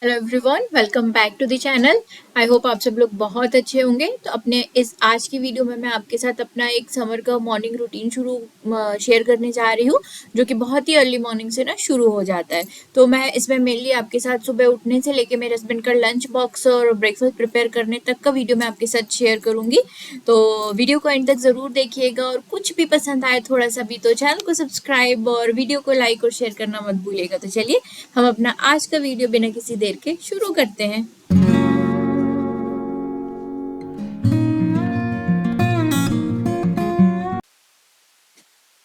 Hello everyone, welcome back to the channel. I hope आप सब लोग बहुत अच्छे होंगे। तो अपने इस आज की वीडियो में मैं आपके साथ अपना एक समर का मॉर्निंग रूटीन शेयर करने जा रही हूँ, जो कि बहुत ही अर्ली मॉर्निंग से ना शुरू हो जाता है। तो मैं इसमें मेनली आपके साथ सुबह उठने से लेके मेरे हस्बैंड का लंच बॉक्स और ब्रेकफास्ट प्रिपेयर करने तक का वीडियो मैं आपके साथ शेयर करूंगी। तो वीडियो को एंड तक ज़रूर देखिएगा, और कुछ भी पसंद आए थोड़ा सा भी तो चैनल को सब्सक्राइब और वीडियो को लाइक और शेयर करना मत भूलिएगा। तो चलिए हम अपना आज का वीडियो बिना किसी देर के शुरू करते हैं।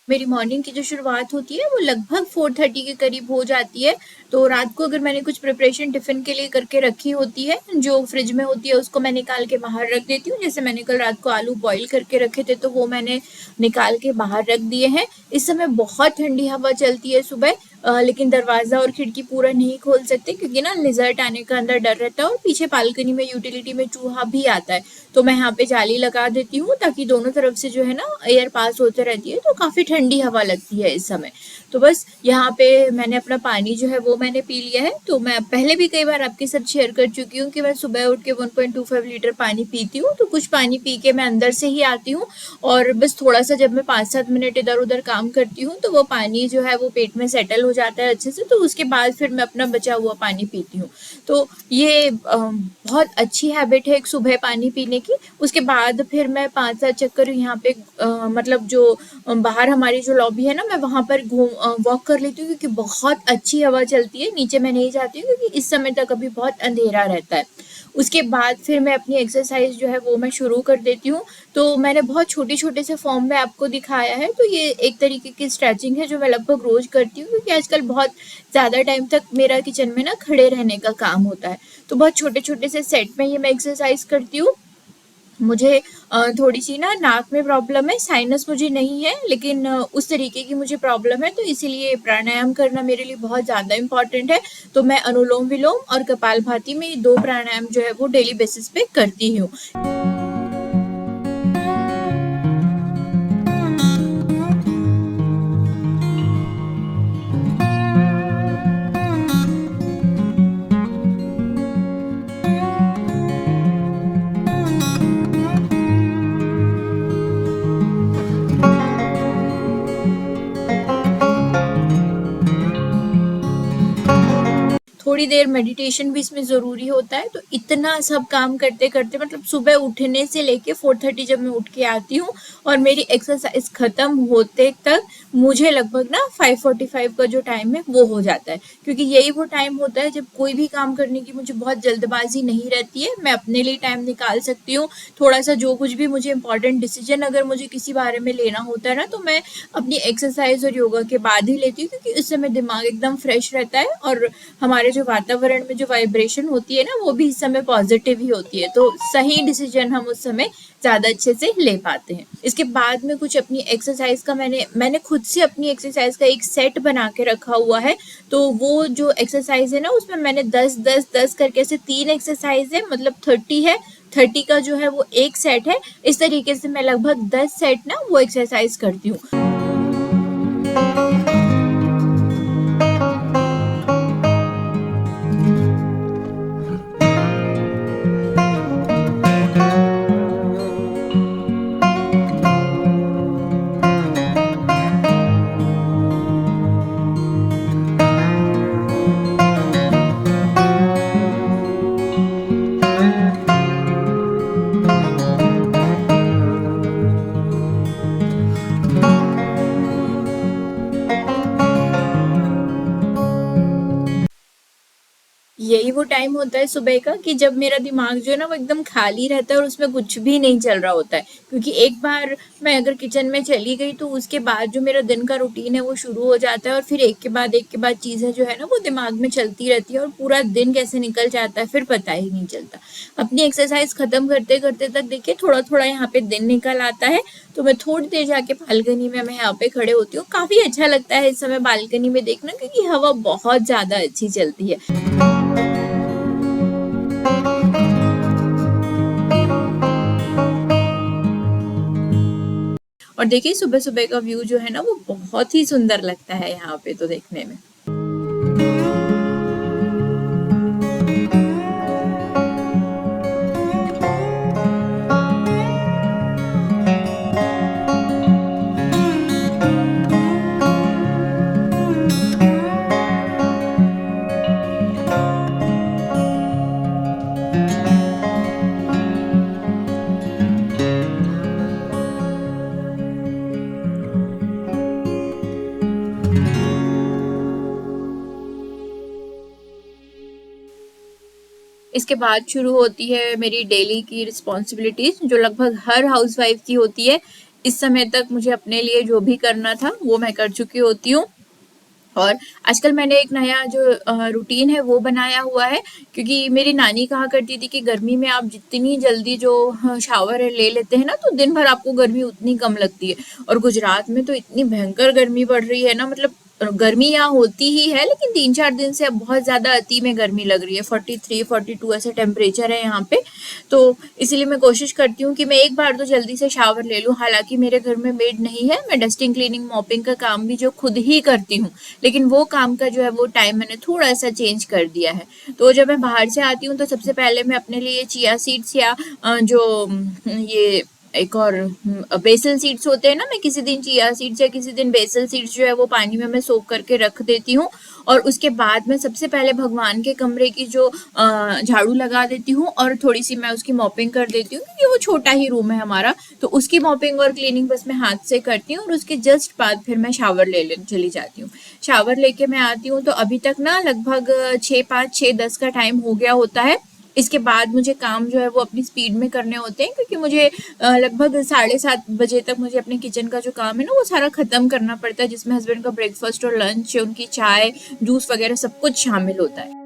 मेरी मॉर्निंग की जो शुरुआत होती है वो लगभग 4:30 के करीब हो जाती है। तो रात को अगर मैंने कुछ प्रिपरेशन टिफिन के लिए करके रखी होती है, जो फ्रिज में होती है, उसको मैं निकाल के बाहर रख देती हूँ। जैसे मैंने कल रात को आलू बॉईल करके रखे थे, तो वो मैंने निकाल के बाहर रख दिए हैं। इस समय बहुत ठंडी हवा चलती है सुबह, लेकिन दरवाजा और खिड़की पूरा नहीं खोल सकते क्योंकि ना लिजर्ट आने का अंदर डर रहता है, और पीछे बालकनी में यूटिलिटी में चूहा भी आता है। तो मैं यहाँ पे जाली लगा देती हूँ ताकि दोनों तरफ से जो है ना एयर पास होते रहती है, तो काफी ठंडी हवा लगती है इस समय। तो बस यहाँ पे मैंने अपना पानी जो है वो मैंने पी लिया है। तो मैं पहले भी कई बार आपके साथ शेयर कर चुकी हूँ कि मैं सुबह उठ के 1.25 लीटर पानी पीती हूँ। तो कुछ पानी पी के मैं अंदर से ही आती हूँ, और बस थोड़ा सा जब मैं 5-7 मिनट इधर उधर काम करती हूँ, तो वो पानी जो है वो पेट में सेटल हो जाता है अच्छे से। तो उसके बाद फिर मैं अपना बचा हुआ पानी पीती हूँ। तो ये बहुत अच्छी हैबिट है एक सुबह पानी पीने की। उसके बाद फिर मैं 5-7 चक्कर यहाँ पे मतलब जो बाहर हमारी जो लॉबी है ना, मैं वहां पर वॉक कर लेती हूँ क्योंकि बहुत अच्छी हवा चलती है। नीचे मैं नहीं जाती हूँ क्योंकि इस समय तक अभी बहुत अंधेरा रहता है। उसके बाद फिर मैं अपनी एक्सरसाइज जो है वो मैं शुरू कर देती हूँ। तो मैंने बहुत छोटे छोटे से फॉर्म में आपको दिखाया है। तो ये एक तरीके की स्ट्रेचिंग है जो मैं लगभग रोज करती हूँ, क्योंकि आजकल बहुत ज़्यादा टाइम तक मेरा किचन में ना खड़े रहने का काम होता है। तो बहुत छोटे छोटे से सेट में ये मैं एक्सरसाइज करती हूँ। मुझे थोड़ी सी ना नाक में प्रॉब्लम है, साइनस मुझे नहीं है, लेकिन उस तरीके की मुझे प्रॉब्लम है, तो इसीलिए प्राणायाम करना मेरे लिए बहुत ज़्यादा इम्पॉर्टेंट है। तो मैं अनुलोम विलोम और कपालभाति में ये दो प्राणायाम जो है वो डेली बेसिस पे करती हूँ। थोड़ी देर मेडिटेशन भी इसमें ज़रूरी होता है। तो इतना सब काम करते करते मतलब सुबह उठने से लेके 4:30 जब मैं उठ के आती हूँ और मेरी एक्सरसाइज खत्म होते तक मुझे लगभग ना 5:45 का जो टाइम है वो हो जाता है, क्योंकि यही वो टाइम होता है जब कोई भी काम करने की मुझे बहुत जल्दबाजी नहीं रहती है। मैं अपने लिए टाइम निकाल सकती हूँ। थोड़ा सा जो कुछ भी मुझे इंपॉर्टेंट डिसीजन अगर मुझे किसी बारे में लेना होता है ना, तो मैं अपनी एक्सरसाइज और योगा के बाद ही लेती हूँ, क्योंकि उस समय दिमाग एकदम फ्रेश रहता है, और हमारे जो वातावरण में जो वाइब्रेशन होती है ना, वो भी इस समय पॉजिटिव ही होती है। तो सही डिसीजन हम उस समय ज़्यादा अच्छे से ले पाते हैं। इसके बाद में कुछ अपनी एक्सरसाइज का मैंने खुद से अपनी एक्सरसाइज का एक सेट बना के रखा हुआ है। तो वो जो एक्सरसाइज है ना, उसमें मैंने 10-10-10 करके ऐसे 3 एक्सरसाइज है, मतलब 30 है। 30 का जो है वो एक सेट है। इस तरीके से मैं लगभग 10 सेट ना वो एक्सरसाइज करती हूँ। यही वो टाइम होता है सुबह का कि जब मेरा दिमाग जो है ना वो एकदम खाली रहता है और उसमें कुछ भी नहीं चल रहा होता है, क्योंकि एक बार मैं अगर किचन में चली गई तो उसके बाद जो मेरा दिन का रूटीन है वो शुरू हो जाता है, और फिर एक के बाद चीज़ें जो है ना वो दिमाग में चलती रहती है, और पूरा दिन कैसे निकल जाता है फिर पता ही नहीं चलता। अपनी एक्सरसाइज खत्म करते करते तक देखिए थोड़ा थोड़ा यहाँ पे दिन निकल आता है। तो मैं थोड़ी देर जाके बालकनी में मैं यहाँ पे खड़े होती हूँ। काफी अच्छा लगता है इस समय बालकनी में देखना, क्योंकि हवा बहुत ज्यादा अच्छी चलती है। और देखिए सुबह सुबह का व्यू जो है ना वो बहुत ही सुंदर लगता है यहाँ पे तो देखने में। इसके बाद शुरू होती है मेरी डेली की रिस्पॉन्सिबिलिटीज, जो लगभग हर हाउसवाइफ की होती है। इस समय तक मुझे अपने लिए जो भी करना था वो मैं कर चुकी होती हूँ। और आजकल मैंने एक नया जो रूटीन है वो बनाया हुआ है, क्योंकि मेरी नानी कहा करती थी कि गर्मी में आप जितनी जल्दी जो शावर ले लेते हैं ना, तो दिन भर आपको गर्मी उतनी कम लगती है। और गुजरात में तो इतनी भयंकर गर्मी पड़ रही है ना, मतलब गर्मी यहाँ होती ही है, लेकिन 3-4 दिन से अब बहुत ज़्यादा अति में गर्मी लग रही है। 43-42 ऐसे टेम्परेचर है यहाँ पे। तो इसीलिए मैं कोशिश करती हूँ कि मैं एक बार तो जल्दी से शावर ले लूँ। हालांकि मेरे घर में मेड नहीं है, मैं डस्टिंग क्लीनिंग मॉपिंग का काम भी जो खुद ही करती हूँ, लेकिन वो काम का जो है वो टाइम मैंने थोड़ा सा चेंज कर दिया है। तो जब मैं बाहर से आती हूँ तो सबसे पहले मैं अपने लिए चिया सीड्स या ये एक और बेसल सीड्स होते हैं ना, मैं किसी दिन चिया सीड्स या किसी दिन बेसल सीड्स जो है वो पानी में मैं सोक करके रख देती हूँ। और उसके बाद मैं सबसे पहले भगवान के कमरे की जो झाड़ू लगा देती हूँ और थोड़ी सी मैं उसकी मॉपिंग कर देती हूँ, क्योंकि वो छोटा ही रूम है हमारा, तो उसकी मॉपिंग और क्लीनिंग बस मैं हाथ से करती हूँ। और उसके जस्ट बाद फिर मैं शावर ले चली जाती हूँ। शावर लेके मैं आती हूँ तो अभी तक ना लगभग 6:05 6:10 का टाइम हो गया होता है। इसके बाद मुझे काम जो है वो अपनी स्पीड में करने होते हैं, क्योंकि मुझे लगभग 7:30 बजे तक मुझे अपने किचन का जो काम है ना वो सारा खत्म करना पड़ता है, जिसमें हस्बैंड का ब्रेकफास्ट और लंच, उनकी चाय, जूस वगैरह सब कुछ शामिल होता है।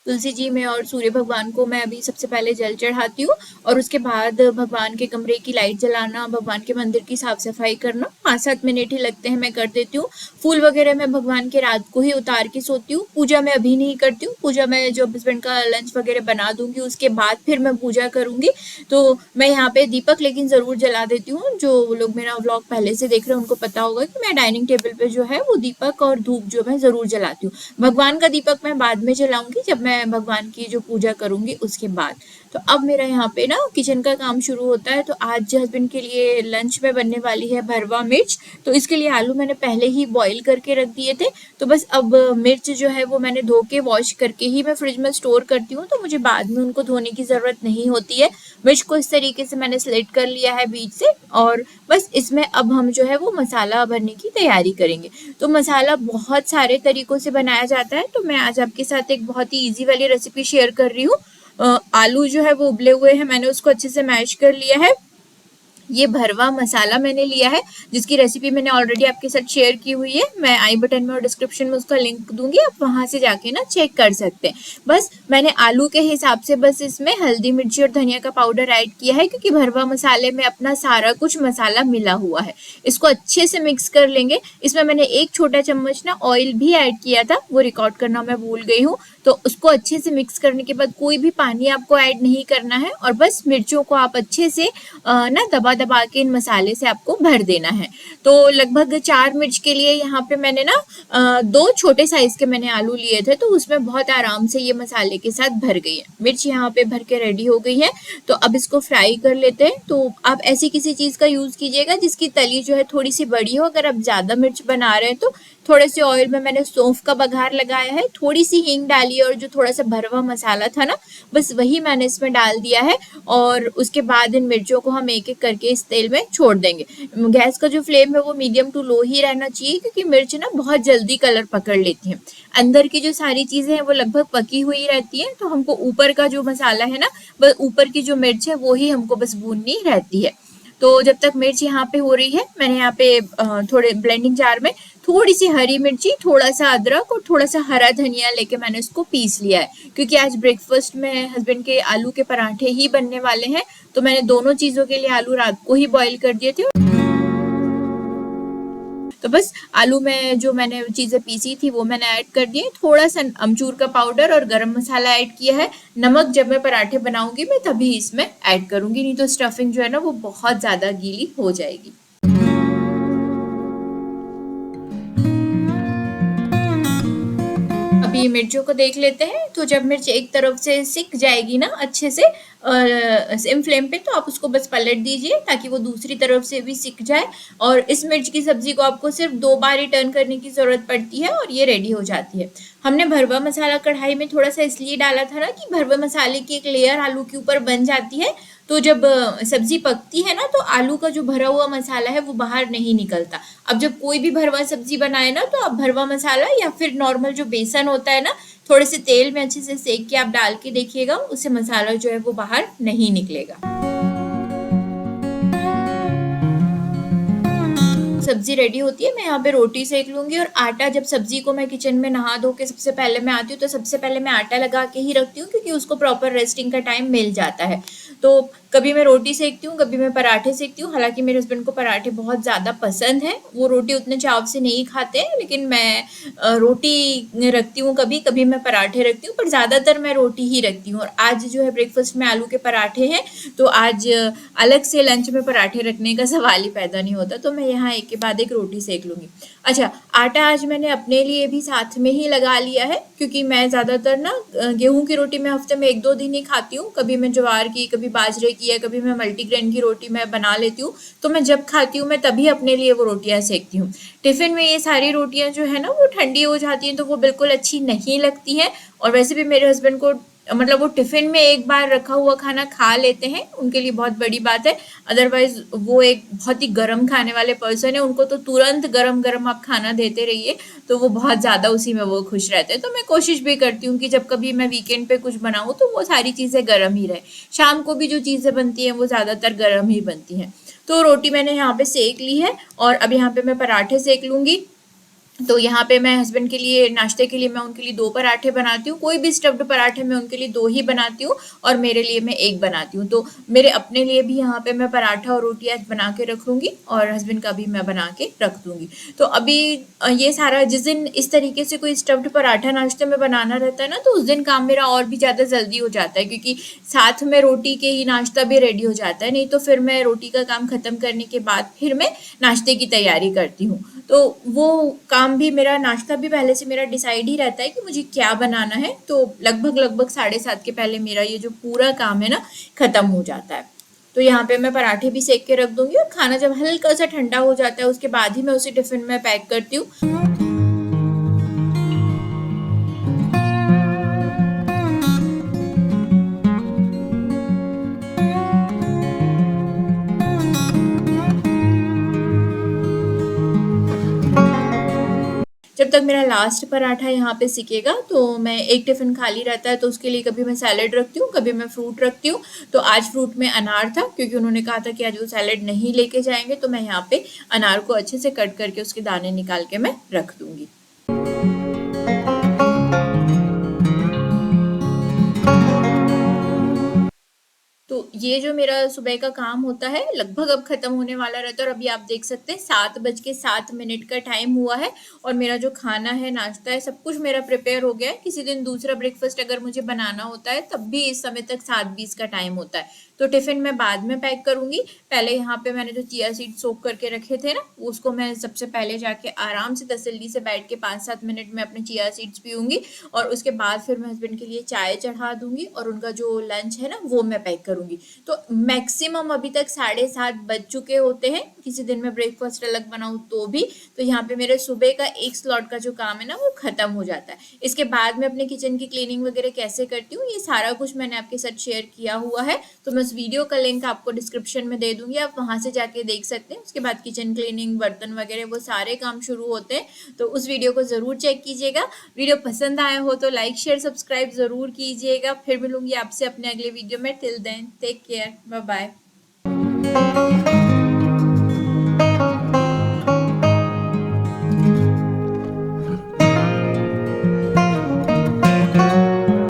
तुलसी जी में और सूर्य भगवान को मैं अभी सबसे पहले जल चढ़ाती हूँ, और उसके बाद भगवान के कमरे की लाइट जलाना, भगवान के मंदिर की साफ सफाई करना 5-7 मिनट ही लगते हैं, मैं कर देती हूँ। फूल वगैरह मैं भगवान के रात को ही उतार के सोती हूँ। पूजा मैं अभी नहीं करती हूँ, पूजा मैं जो हस्बैंड का लंच वगैरह बना दूंगी उसके बाद फिर मैं पूजा करूंगी। तो मैं यहाँ पे दीपक लेकिन जरूर जला देती हूँ। जो लोग मेरा व्लॉग पहले से देख रहे हैं उनको पता होगा कि मैं डाइनिंग टेबल पे जो है वो दीपक और धूप जो मैं जरूर जलाती हूँ। भगवान का दीपक मैं बाद में जलाऊंगी, जब मैं भगवान की जो पूजा करूंगी उसके बाद। तो अब मेरा यहाँ पे ना किचन का काम शुरू होता है। तो आज हस्बैंड के लिए लंच में बनने वाली है भरवा मिर्च। तो इसके लिए आलू मैंने पहले ही बॉईल करके रख दिए थे। तो बस अब मिर्च जो है वो मैंने धो के वॉश करके ही मैं फ्रिज में स्टोर करती हूँ, तो मुझे बाद में उनको धोने की जरूरत नहीं होती है। मिर्च को इस तरीके से मैंने स्लिट कर लिया है बीच से, और बस इसमें अब हम जो है वो मसाला भरने की तैयारी करेंगे। तो मसाला बहुत सारे तरीकों से बनाया जाता है, तो मैं आज आपके साथ एक बहुत ही इजी वाली रेसिपी शेयर कर रही हूँ। आलू जो है वो उबले हुए हैं, मैंने उसको अच्छे से मैश कर लिया है। ये भरवा मसाला मैंने लिया है, जिसकी रेसिपी मैंने ऑलरेडी आपके साथ शेयर की हुई है। मैं आई बटन में और डिस्क्रिप्शन में उसका लिंक दूंगी, आप वहां से जाके ना चेक कर सकते हैं। बस मैंने आलू के हिसाब से बस इसमें हल्दी, मिर्ची और धनिया का पाउडर ऐड किया है, क्योंकि भरवा मसाले में अपना सारा कुछ मसाला मिला हुआ है। इसको अच्छे से मिक्स कर लेंगे। इसमें मैंने 1 छोटा चम्मच ना ऑयल भी ऐड किया था, वो रिकॉर्ड करना मैं भूल गई हूँ। तो उसको अच्छे से मिक्स करने के बाद कोई भी पानी आपको ऐड नहीं करना है, और बस मिर्चों को आप अच्छे से ना दबा दबा के इन मसाले से आपको भर देना है। तो लगभग 4 मिर्च के लिए यहाँ पे मैंने ना 2 छोटे साइज के मैंने आलू लिए थे, तो उसमें बहुत आराम से ये मसाले के साथ भर गई है। मिर्च यहाँ पे भर के रेडी हो गई है। तो अब इसको फ्राई कर लेते हैं। तो आप ऐसी किसी चीज का यूज कीजिएगा जिसकी तली जो है थोड़ी सी बड़ी हो। अगर आप ज्यादा मिर्च बना रहे हैं तो थोड़े से ऑयल में मैंने सौंफ का बघार लगाया है, थोड़ी सी हींग डाली है, और जो थोड़ा सा भरवा मसाला था ना बस वही मैंने इसमें डाल दिया है। और उसके बाद इन मिर्चों को हम एक एक करके इस तेल में छोड़ देंगे। गैस का जो फ्लेम है वो मीडियम टू लो ही रहना चाहिए, क्योंकि मिर्च ना बहुत जल्दी कलर पकड़ लेती है। अंदर की जो सारी चीजें हैं वो लगभग पकी हुई रहती है, तो हमको ऊपर का जो मसाला है ना, बस ऊपर की जो मिर्च है वो ही हमको बस भूननी रहती है। तो जब तक मिर्च यहाँ पे हो रही है, मैंने यहाँ पे थोड़े ब्लेंडिंग जार में थोड़ी सी हरी मिर्ची, थोड़ा सा अदरक और थोड़ा सा हरा धनिया लेके मैंने उसको पीस लिया है, क्योंकि आज ब्रेकफास्ट में हस्बैंड के आलू के पराठे ही बनने वाले हैं। तो मैंने दोनों चीजों के लिए आलू रात को ही बॉईल कर दिए थे। तो बस आलू में जो मैंने चीजें पीसी थी वो मैंने ऐड कर दी। थोड़ा सा अमचूर का पाउडर और गरम मसाला ऐड किया है। नमक जब मैं पराठे बनाऊंगी मैं तभी इसमें ऐड करूंगी, नहीं तो स्टफिंग जो है ना वो बहुत ज्यादा गीली हो जाएगी। अभी मिर्चों को देख लेते हैं। तो जब मिर्च एक तरफ से सिक जाएगी ना अच्छे से सिम फ्लेम पे, तो आप उसको बस पलट दीजिए ताकि वो दूसरी तरफ से भी सिक जाए। और इस मिर्च की सब्जी को आपको सिर्फ 2 बार ही टर्न करने की ज़रूरत पड़ती है और ये रेडी हो जाती है। हमने भरवा मसाला कढ़ाई में थोड़ा सा इसलिए डाला था ना कि भरवा मसाले की एक लेयर आलू के ऊपर बन जाती है, तो जब सब्जी पकती है ना तो आलू का जो भरा हुआ मसाला है वो बाहर नहीं निकलता। अब जब कोई भी भरवा सब्जी बनाए ना, तो आप भरवा मसाला या फिर नॉर्मल जो बेसन होता है ना, थोड़े से तेल में अच्छे से सेक के आप डाल के देखिएगा, उससे मसाला जो है वो बाहर नहीं निकलेगा। सब्जी रेडी होती है, मैं यहाँ पे रोटी सेक लूंगी। और आटा, जब सब्जी को मैं किचन में नहा धो के सबसे पहले मैं आती हूँ, तो सबसे पहले मैं आटा लगा के ही रखती हूँ, क्योंकि उसको प्रॉपर रेस्टिंग का टाइम मिल जाता है। तो कभी मैं रोटी सेकती हूँ, कभी मैं पराठे सेकती हूँ। हालांकि मेरे हस्बैंड को पराठे बहुत ज़्यादा पसंद है, वो रोटी उतने चाव से नहीं खाते हैं, लेकिन मैं रोटी रखती हूँ, कभी कभी मैं पराठे रखती हूँ, पर ज़्यादातर मैं रोटी ही रखती हूँ। और आज जो है ब्रेकफास्ट में आलू के पराठे हैं, तो आज अलग से लंच में पराठे रखने का सवाल ही पैदा नहीं होता, तो मैं यहाँ एक के बाद एक रोटी सेक लूँगी। अच्छा, आटा आज मैंने अपने लिए भी साथ में ही लगा लिया है, क्योंकि मैं ज़्यादातर ना गेहूं की रोटी मैं हफ्ते में 1-2 दिन ही खाती हूँ। कभी मैं ज्वार की, कभी बाजरे की, या कभी मैं मल्टीग्रेन की रोटी मैं बना लेती हूँ। तो मैं जब खाती हूँ मैं तभी अपने लिए वो रोटियां सेकती हूँ। टिफिन में ये सारी रोटियां जो है ना वो ठंडी हो जाती हैं, तो वो बिल्कुल अच्छी नहीं लगती हैं। और वैसे भी मेरे हस्बैंड को मतलब वो टिफिन में एक बार रखा हुआ खाना खा लेते हैं, उनके लिए बहुत बड़ी बात है। अदरवाइज वो एक बहुत ही गर्म खाने वाले पर्सन है, उनको तो तुरंत गरम गरम आप खाना देते रहिए, तो वो बहुत ज़्यादा उसी में वो खुश रहते हैं। तो मैं कोशिश भी करती हूँ कि जब कभी मैं वीकेंड पे कुछ बनाऊँ तो वो सारी चीज़ें गर्म ही रहे। शाम को भी जो चीज़ें बनती हैं वो ज़्यादातर गर्म ही बनती हैं। तो रोटी मैंने यहाँ पे सेक ली है, और अब यहाँ पे मैं पराठे सेक लूँगी। तो यहाँ पे मैं हस्बैंड के लिए नाश्ते के लिए मैं उनके लिए 2 पराठे बनाती हूँ। कोई भी स्टफ्ड पराठे मैं उनके लिए 2 ही बनाती हूँ, और मेरे लिए मैं 1 बनाती हूँ। तो मेरे अपने लिए भी यहाँ पे मैं पराठा और रोटी आज बना के रख लूँगी, और हस्बैंड का भी मैं बना के रख दूँगी। तो अभी ये सारा जिस दिन इस तरीके से कोई स्टफ्ड पराठा नाश्ते में बनाना रहता है ना, तो उस दिन काम मेरा और भी ज़्यादा जल्दी हो जाता है, क्योंकि साथ में रोटी के ही नाश्ता भी रेडी हो जाता है। नहीं तो फिर मैं रोटी का काम खत्म करने के बाद फिर मैं नाश्ते की तैयारी करती हूँ। तो वो काम भी मेरा, नाश्ता भी पहले से मेरा डिसाइड ही रहता है कि मुझे क्या बनाना है। तो लगभग 7:30 के पहले मेरा ये जो पूरा काम है ना खत्म हो जाता है। तो यहाँ पे मैं पराठे भी सेक के रख दूंगी, और खाना जब हल्का सा ठंडा हो जाता है उसके बाद ही मैं उसे टिफिन में पैक करती हूँ। जब तक मेरा लास्ट पराठा यहाँ पे सिकेगा, तो मैं एक टिफिन खाली रहता है, तो उसके लिए कभी मैं सैलेड रखती हूँ, कभी मैं फ्रूट रखती हूँ। तो आज फ्रूट में अनार था, क्योंकि उन्होंने कहा था कि आज वो सैलेड नहीं लेके जाएंगे, तो मैं यहाँ पे अनार को अच्छे से कट करके उसके दाने निकाल के मैं रख दूंगी। तो ये जो मेरा सुबह का काम होता है लगभग अब खत्म होने वाला रहता है, और अभी आप देख सकते हैं 7:07 का टाइम हुआ है, और मेरा जो खाना है, नाश्ता है, सब कुछ मेरा प्रिपेयर हो गया है। किसी दिन दूसरा ब्रेकफास्ट अगर मुझे बनाना होता है तब भी इस समय तक 7:20 का टाइम होता है। तो टिफिन मैं बाद में पैक करूंगी। पहले यहाँ पे मैंने जो चिया सीड सोक करके रखे थे ना, उसको मैं सबसे पहले जाके आराम से तसल्ली से बैठ के 5-7 मिनट में अपने चिया सीड्स पीऊंगी, और उसके बाद फिर मैं हस्बैंड के लिए चाय चढ़ा दूंगी, और उनका जो लंच है ना वो मैं पैक करूंगी। तो मैक्सिमम अभी तक 7:30 बज चुके होते हैं। किसी दिन मैं ब्रेकफास्ट अलग बनाऊं तो भी, तो यहाँ पे मेरे सुबह का एक स्लॉट का जो काम है ना वो खत्म हो जाता है। इसके बाद मैं अपने किचन की क्लीनिंग वगैरह कैसे करती हूँ, ये सारा कुछ मैंने आपके साथ शेयर किया हुआ है। तो मैं उस वीडियो का लिंक आपको डिस्क्रिप्शन में दे दूंगी, आप वहां से जाके देख सकते हैं। उसके बाद किचन क्लीनिंग, बर्तन वगैरह वो सारे काम शुरू होते हैं, तो उस वीडियो को जरूर चेक कीजिएगा। वीडियो पसंद आया हो तो लाइक, शेयर, सब्सक्राइब जरूर कीजिएगा। फिर मिलूंगी आपसे अपने अगले वीडियो में। Till then take care, bye bye.